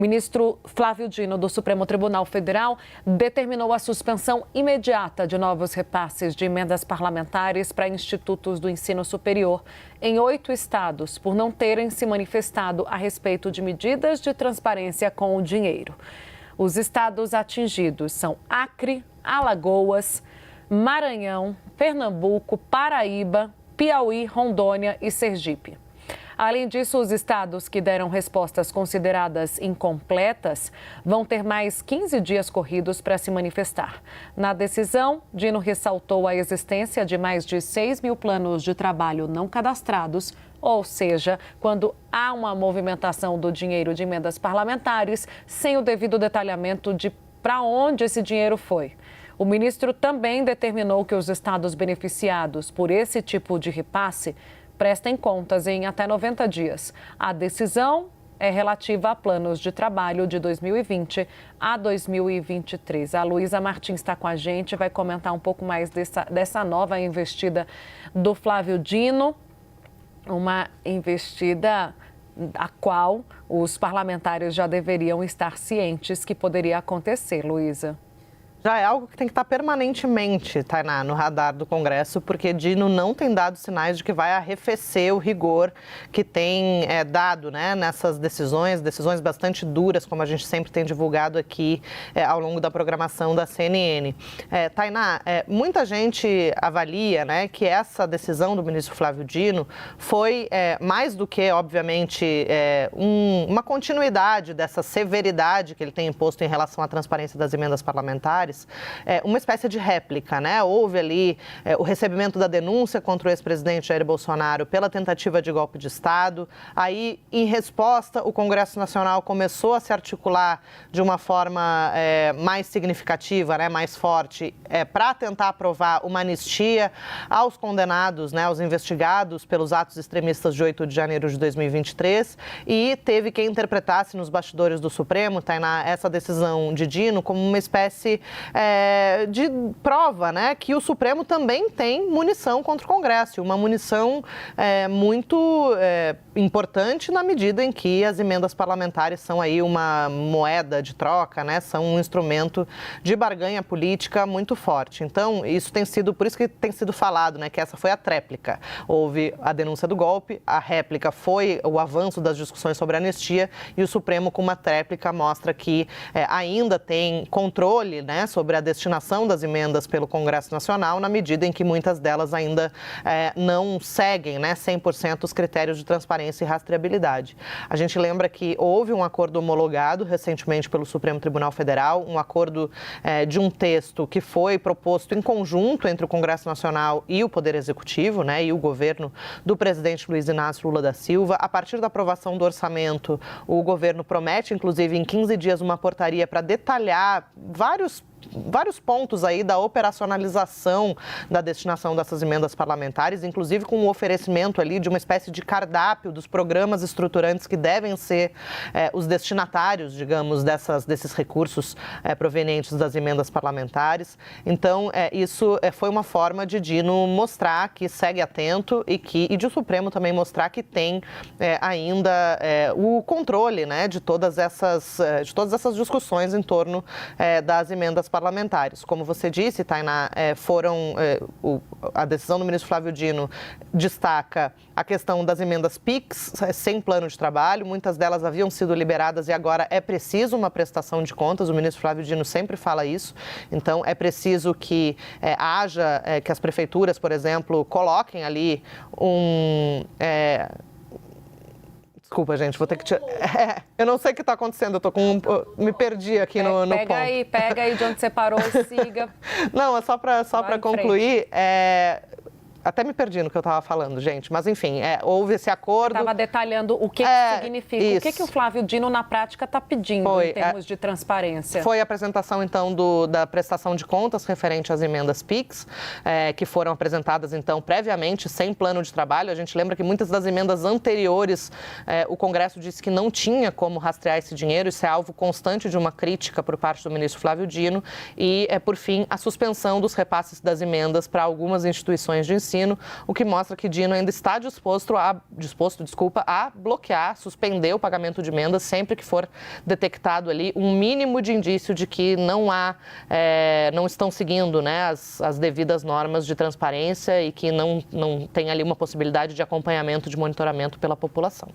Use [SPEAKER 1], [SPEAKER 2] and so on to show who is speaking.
[SPEAKER 1] O ministro Flávio Dino, do Supremo Tribunal Federal, determinou a suspensão imediata de novos repasses de emendas parlamentares para institutos do ensino superior em 8 estados, por não terem se manifestado a respeito de medidas de transparência com o dinheiro. Os estados atingidos são Acre, Alagoas, Maranhão, Pernambuco, Paraíba, Piauí, Rondônia e Sergipe. Além disso, os estados que deram respostas consideradas incompletas vão ter mais 15 dias corridos para se manifestar. Na decisão, Dino ressaltou a existência de mais de 6 mil planos de trabalho não cadastrados, ou seja, quando há uma movimentação do dinheiro de emendas parlamentares sem o devido detalhamento de para onde esse dinheiro foi. O ministro também determinou que os estados beneficiados por esse tipo de repasse prestem contas em até 90 dias. A decisão é relativa a planos de trabalho de 2020 a 2023. A Luísa Martins está com a gente, vai comentar um pouco mais dessa nova investida do Flávio Dino, uma investida a qual os parlamentares já deveriam estar cientes que poderia acontecer, Luísa.
[SPEAKER 2] Já é algo que tem que estar permanentemente, Tainá, no radar do Congresso, porque Dino não tem dado sinais de que vai arrefecer o rigor que tem dado, né, nessas decisões bastante duras, como a gente sempre tem divulgado aqui ao longo da programação da CNN. Tainá, muita gente avalia, né, que essa decisão do ministro Flávio Dino foi mais do que, obviamente, uma continuidade dessa severidade que ele tem imposto em relação à transparência das emendas parlamentares, uma espécie de réplica, né? Houve ali o recebimento da denúncia contra o ex-presidente Jair Bolsonaro pela tentativa de golpe de Estado. Aí, em resposta, o Congresso Nacional começou a se articular de uma forma mais significativa, né? Mais forte, para tentar aprovar uma anistia aos condenados, né? Aos investigados pelos atos extremistas de 8 de janeiro de 2023. E teve quem interpretasse nos bastidores do Supremo, Tainá, essa decisão de Dino como uma espécie de prova, né, que o Supremo também tem munição contra o Congresso, uma munição muito importante na medida em que as emendas parlamentares são aí uma moeda de troca, né, são um instrumento de barganha política muito forte. Então, isso tem sido, por isso que tem sido falado, né, que essa foi a tréplica. Houve a denúncia do golpe, a réplica foi o avanço das discussões sobre a anistia e o Supremo, com uma tréplica, mostra que ainda tem controle, né, sobre a destinação das emendas pelo Congresso Nacional, na medida em que muitas delas ainda não seguem, né, 100% os critérios de transparência e rastreabilidade. A gente lembra que houve um acordo homologado recentemente pelo Supremo Tribunal Federal, um acordo de um texto que foi proposto em conjunto entre o Congresso Nacional e o Poder Executivo, né, e o governo do presidente Luiz Inácio Lula da Silva. A partir da aprovação do orçamento, o governo promete, inclusive, em 15 dias, uma portaria para detalhar vários pontos aí da operacionalização da destinação dessas emendas parlamentares, inclusive com o oferecimento ali de uma espécie de cardápio dos programas estruturantes que devem ser os destinatários, digamos, desses recursos provenientes das emendas parlamentares. Então, isso foi uma forma de Dino mostrar que segue atento e de o Supremo também mostrar que tem ainda o controle, né, de todas essas discussões em torno das emendas parlamentares. Como você disse, Tainá, a decisão do ministro Flávio Dino destaca a questão das emendas PIX, sem plano de trabalho. Muitas delas haviam sido liberadas e agora é preciso uma prestação de contas. O ministro Flávio Dino sempre fala isso. Então, é preciso que que as prefeituras, por exemplo, coloquem ali Desculpa, gente, vou ter que tirar. Eu não sei o que está acontecendo, me perdi aqui no ponto.
[SPEAKER 1] Pega aí de onde você parou e siga.
[SPEAKER 2] Não, é só para concluir. Até me perdi no que eu estava falando, gente. Mas, enfim, houve esse acordo.
[SPEAKER 1] Estava detalhando o que significa.
[SPEAKER 2] Isso.
[SPEAKER 1] O que o Flávio Dino, na prática, está pedindo em termos de transparência?
[SPEAKER 2] Foi a apresentação, então, da prestação de contas referente às emendas PIX, que foram apresentadas, então, previamente, sem plano de trabalho. A gente lembra que muitas das emendas anteriores, o Congresso disse que não tinha como rastrear esse dinheiro. Isso é alvo constante de uma crítica por parte do ministro Flávio Dino. E, por fim, a suspensão dos repasses das emendas para algumas instituições de ensino. ensino, o que mostra que Dino ainda está disposto a bloquear, suspender o pagamento de emendas sempre que for detectado ali um mínimo de indício de que não estão seguindo, né, as devidas normas de transparência e que não tem ali uma possibilidade de acompanhamento, de monitoramento pela população.